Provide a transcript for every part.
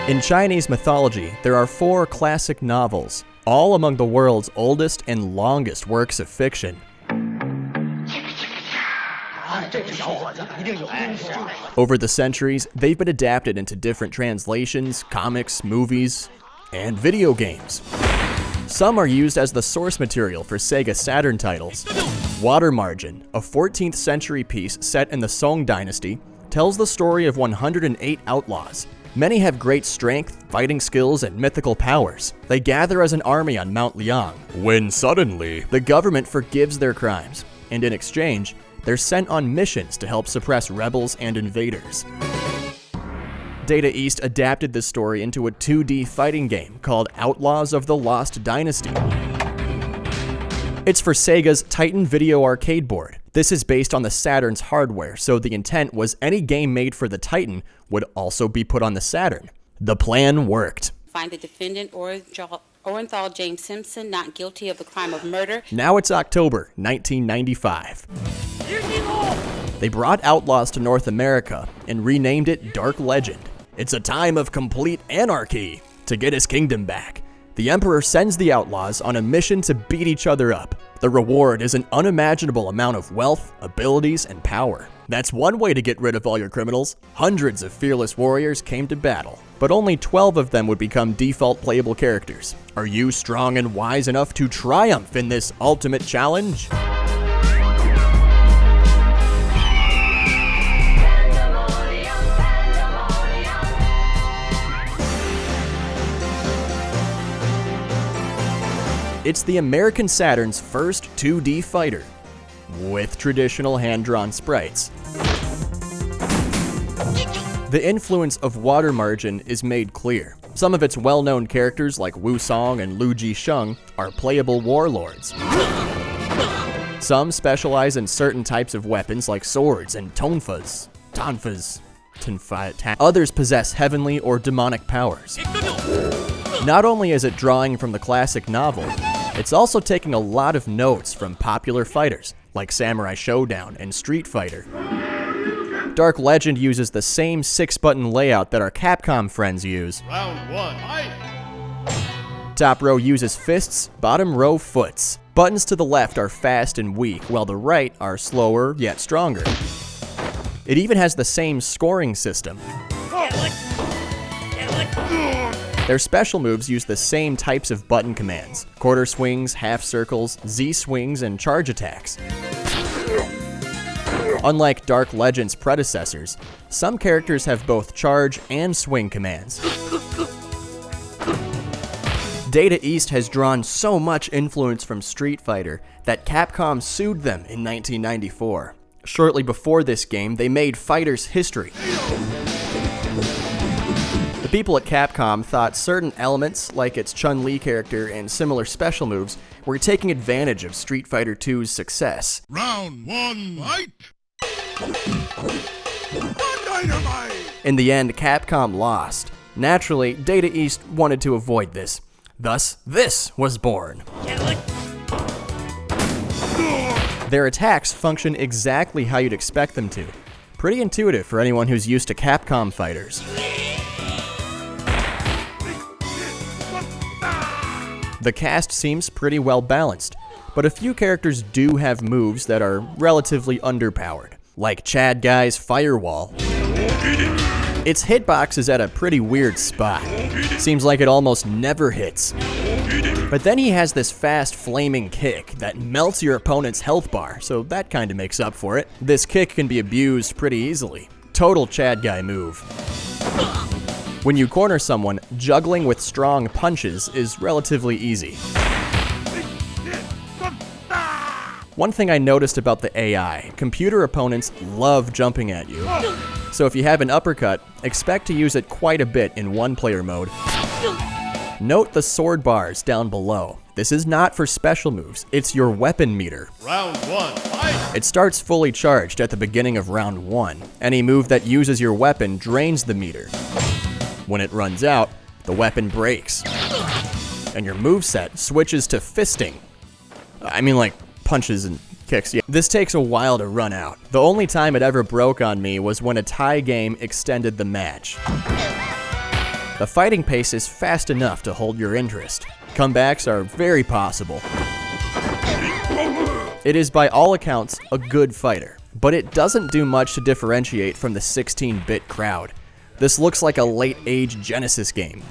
In Chinese mythology, there are 4 classic novels, all among the world's oldest and longest works of fiction. Over the centuries, they've been adapted into different translations, comics, movies, and video games. Some are used as the source material for Sega Saturn titles. Water Margin, a 14th century piece set in the Song Dynasty, tells the story of 108 outlaws. Many have great strength, fighting skills, and mythical powers. They gather as an army on Mount Liang, when suddenly, the government forgives their crimes, and in exchange, they're sent on missions to help suppress rebels and invaders. Data East adapted this story into a 2D fighting game called Outlaws of the Lost Dynasty. It's for Sega's Titan Video Arcade board. This is based on the Saturn's hardware, so the intent was any game made for the Titan would also be put on the Saturn. The plan worked. Find the defendant, Orenthal James Simpson, not guilty of the crime of murder. Now it's October 1995. They brought Outlaws to North America and renamed it Dark Legend. It's a time of complete anarchy. To get his kingdom back, the Emperor sends the Outlaws on a mission to beat each other up. The reward is an unimaginable amount of wealth, abilities, and power. That's one way to get rid of all your criminals. Hundreds of fearless warriors came to battle, but only 12 of them would become default playable characters. Are you strong and wise enough to triumph in this ultimate challenge? It's the American Saturn's first 2D fighter, with traditional hand-drawn sprites. The influence of Water Margin is made clear. Some of its well-known characters like Wu Song and Lu Jisheng are playable warlords. Some specialize in certain types of weapons like swords and tonfas. Others possess heavenly or demonic powers. Not only is it drawing from the classic novel, it's also taking a lot of notes from popular fighters like Samurai Showdown and Street Fighter. Dark Legend uses the same 6-button layout that our Capcom friends use. Round 1, fight! Top row uses fists, bottom row foots. Buttons to the left are fast and weak, while the right are slower yet stronger. It even has the same scoring system. Their special moves use the same types of button commands: quarter swings, half circles, Z swings, and charge attacks. Unlike Dark Legend's predecessors, some characters have both charge and swing commands. Data East has drawn so much influence from Street Fighter that Capcom sued them in 1994. Shortly before this game, they made fighters history. The people at Capcom thought certain elements, like its Chun-Li character and similar special moves, were taking advantage of Street Fighter II's success. Round 1, fight! Dynamite! In the end, Capcom lost. Naturally, Data East wanted to avoid this. Thus, this was born. Their attacks function exactly how you'd expect them to. Pretty intuitive for anyone who's used to Capcom fighters. The cast seems pretty well balanced, but a few characters do have moves that are relatively underpowered, like Chad Guy's Firewall. Its hitbox is at a pretty weird spot. Seems like it almost never hits. But then he has this fast flaming kick that melts your opponent's health bar, so that kinda makes up for it. This kick can be abused pretty easily. Total Chad Guy move. When you corner someone, juggling with strong punches is relatively easy. One thing I noticed about the AI, computer opponents love jumping at you. So if you have an uppercut, expect to use it quite a bit in one-player mode. Note the sword bars down below. This is not for special moves, it's your weapon meter. Round 1, fight! It starts fully charged at the beginning of round 1. Any move that uses your weapon drains the meter. When it runs out, the weapon breaks, and your moveset switches to fisting. I mean, like punches and kicks. Yeah. This takes a while to run out. The only time it ever broke on me was when a tie game extended the match. The fighting pace is fast enough to hold your interest. Comebacks are very possible. It is by all accounts a good fighter, but it doesn't do much to differentiate from the 16-bit crowd. This looks like a late-age Genesis game.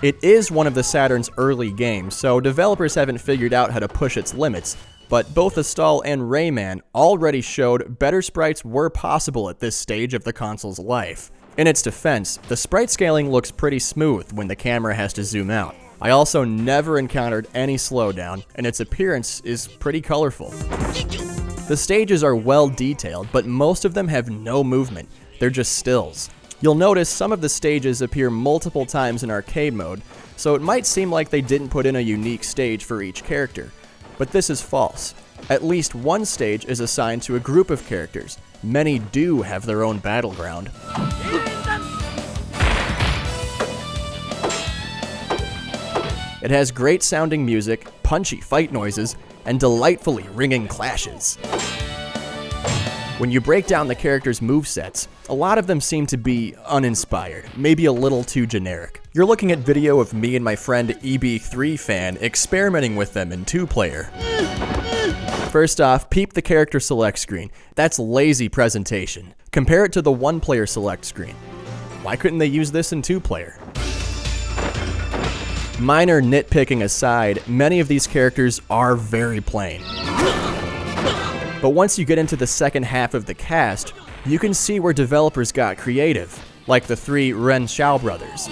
It is one of the Saturn's early games, so developers haven't figured out how to push its limits, but both Astal and Rayman already showed better sprites were possible at this stage of the console's life. In its defense, the sprite scaling looks pretty smooth when the camera has to zoom out. I also never encountered any slowdown, and its appearance is pretty colorful. The stages are well detailed, but most of them have no movement. They're just stills. You'll notice some of the stages appear multiple times in arcade mode, so it might seem like they didn't put in a unique stage for each character. But this is false. At least one stage is assigned to a group of characters. Many do have their own battleground. It has great sounding music, punchy fight noises, and delightfully ringing clashes. When you break down the characters' movesets, a lot of them seem to be uninspired, maybe a little too generic. You're looking at video of me and my friend EB3fan experimenting with them in 2-player. First off, peep the character select screen. That's lazy presentation. Compare it to the 1-player select screen. Why couldn't they use this in 2-player? Minor nitpicking aside, many of these characters are very plain. But once you get into the second half of the cast, you can see where developers got creative, like the 3 Ren Xiao brothers.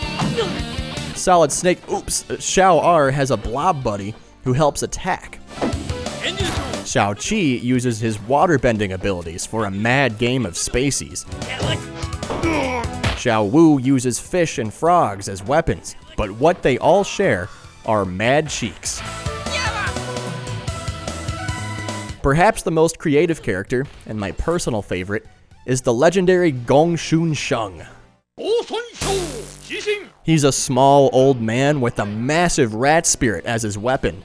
Solid Snake, Xiao R has a blob buddy who helps attack. Xiao Qi uses his waterbending abilities for a mad game of spaceys. Xiao Wu uses fish and frogs as weapons, but what they all share are mad cheeks. Perhaps the most creative character, and my personal favorite, is the legendary Gongsun Xiong. He's a small old man with a massive rat spirit as his weapon.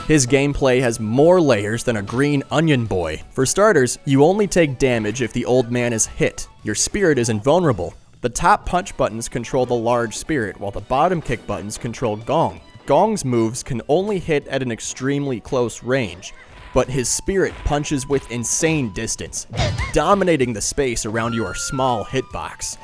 His gameplay has more layers than a green onion boy. For starters, you only take damage if the old man is hit. Your spirit is invulnerable. The top punch buttons control the large spirit, while the bottom kick buttons control Gong. Gong's moves can only hit at an extremely close range, but his spirit punches with insane distance, dominating the space around your small hitbox.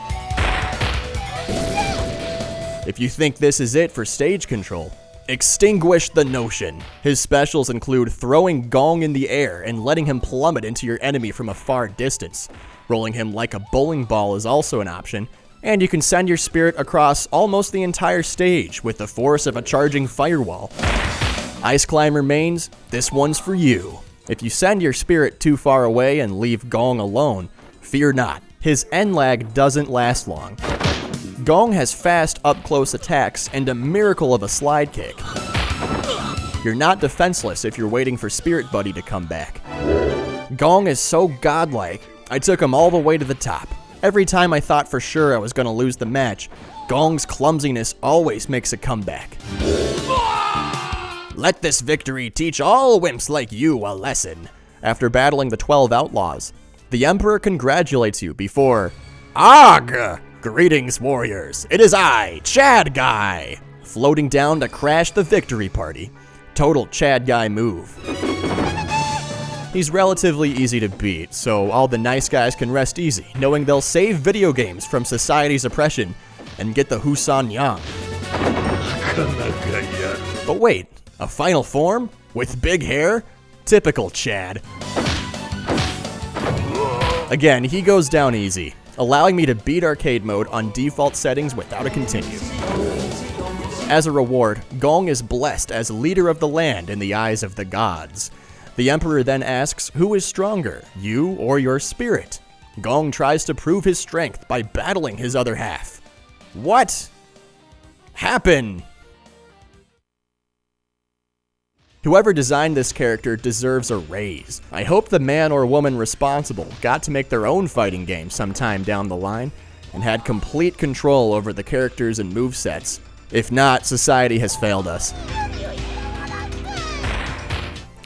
If you think this is it for stage control, extinguish the notion. His specials include throwing Gong in the air and letting him plummet into your enemy from a far distance. Rolling him like a bowling ball is also an option, and you can send your spirit across almost the entire stage with the force of a charging firewall. Ice Climber mains, this one's for you. If you send your spirit too far away and leave Gong alone, fear not, his end lag doesn't last long. Gong has fast up-close attacks and a miracle of a slide kick. You're not defenseless if you're waiting for Spirit Buddy to come back. Gong is so godlike, I took him all the way to the top. Every time I thought for sure I was going to lose the match, Gong's clumsiness always makes a comeback. Let this victory teach all wimps like you a lesson. After battling the 12 Outlaws, the Emperor congratulates you before, Ag! Greetings, warriors. It is I, Chad Guy, floating down to crash the victory party. Total Chad Guy move. He's relatively easy to beat, so all the nice guys can rest easy, knowing they'll save video games from society's oppression and get the Husan Yang. But wait, a final form? With big hair? Typical Chad. Again, he goes down easy, allowing me to beat arcade mode on default settings without a continue. As a reward, Gong is blessed as leader of the land in the eyes of the gods. The Emperor then asks, who is stronger, you or your spirit? Gong tries to prove his strength by battling his other half. What happened? Whoever designed this character deserves a raise. I hope the man or woman responsible got to make their own fighting game sometime down the line and had complete control over the characters and movesets. If not, society has failed us.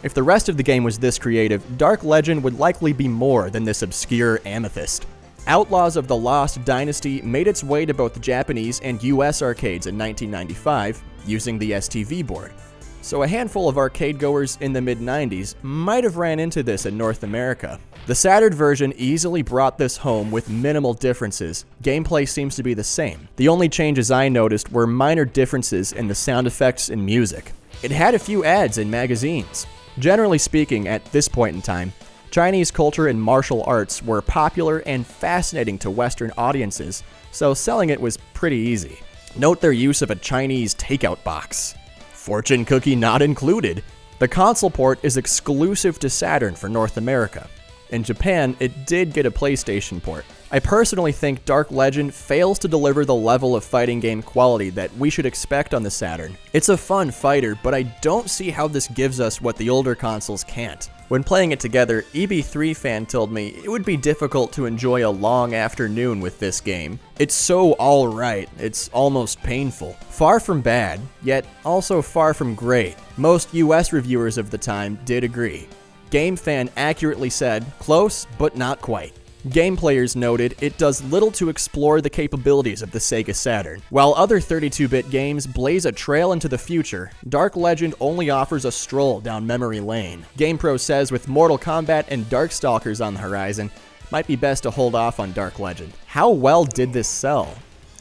If the rest of the game was this creative, Dark Legend would likely be more than this obscure amethyst. Outlaws of the Lost Dynasty made its way to both Japanese and US arcades in 1995 using the STV board, so a handful of arcade goers in the mid-90s might have ran into this in North America. The Saturn version easily brought this home with minimal differences. Gameplay seems to be the same. The only changes I noticed were minor differences in the sound effects and music. It had a few ads in magazines. Generally speaking, at this point in time, Chinese culture and martial arts were popular and fascinating to Western audiences, so selling it was pretty easy. Note their use of a Chinese takeout box. Fortune cookie not included. The console port is exclusive to Saturn for North America. In Japan, it did get a PlayStation port. I personally think Dark Legend fails to deliver the level of fighting game quality that we should expect on the Saturn. It's a fun fighter, but I don't see how this gives us what the older consoles can't. When playing it together, EB3 fan told me it would be difficult to enjoy a long afternoon with this game. It's so alright, it's almost painful. Far from bad, yet also far from great. Most US reviewers of the time did agree. Game Fan accurately said, close, but not quite. Game Players noted it does little to explore the capabilities of the Sega Saturn. While other 32-bit games blaze a trail into the future, Dark Legend only offers a stroll down memory lane. GamePro says with Mortal Kombat and Darkstalkers on the horizon, might be best to hold off on Dark Legend. How well did this sell?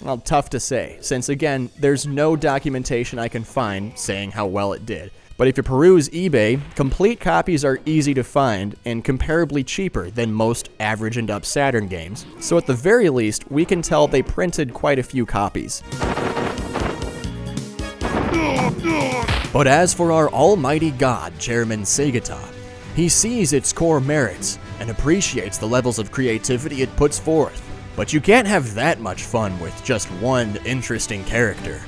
Well, tough to say, since again, there's no documentation I can find saying how well it did. But if you peruse eBay, complete copies are easy to find and comparably cheaper than most average-and-up Saturn games. So at the very least, we can tell they printed quite a few copies. But as for our almighty god, Chairman Segata, he sees its core merits and appreciates the levels of creativity it puts forth. But you can't have that much fun with just one interesting character.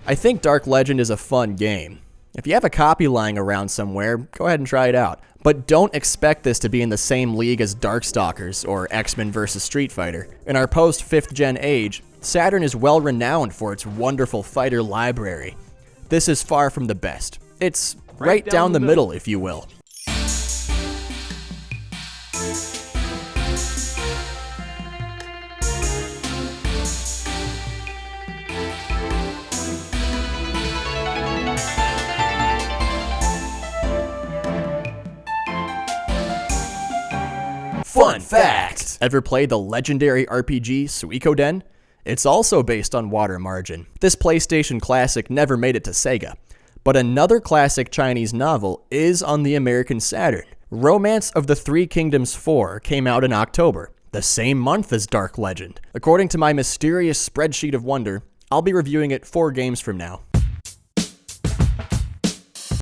I think Dark Legend is a fun game. If you have a copy lying around somewhere, go ahead and try it out. But don't expect this to be in the same league as Darkstalkers or X-Men vs. Street Fighter. In our post-5th gen age, Saturn is well renowned for its wonderful fighter library. This is far from the best. It's right down the middle, if you will. Fun fact! Ever played the legendary RPG Suikoden? It's also based on Water Margin. This PlayStation classic never made it to Sega, but another classic Chinese novel is on the American Saturn. Romance of the Three Kingdoms 4 came out in October, the same month as Dark Legend. According to my mysterious spreadsheet of wonder, I'll be reviewing it 4 games from now.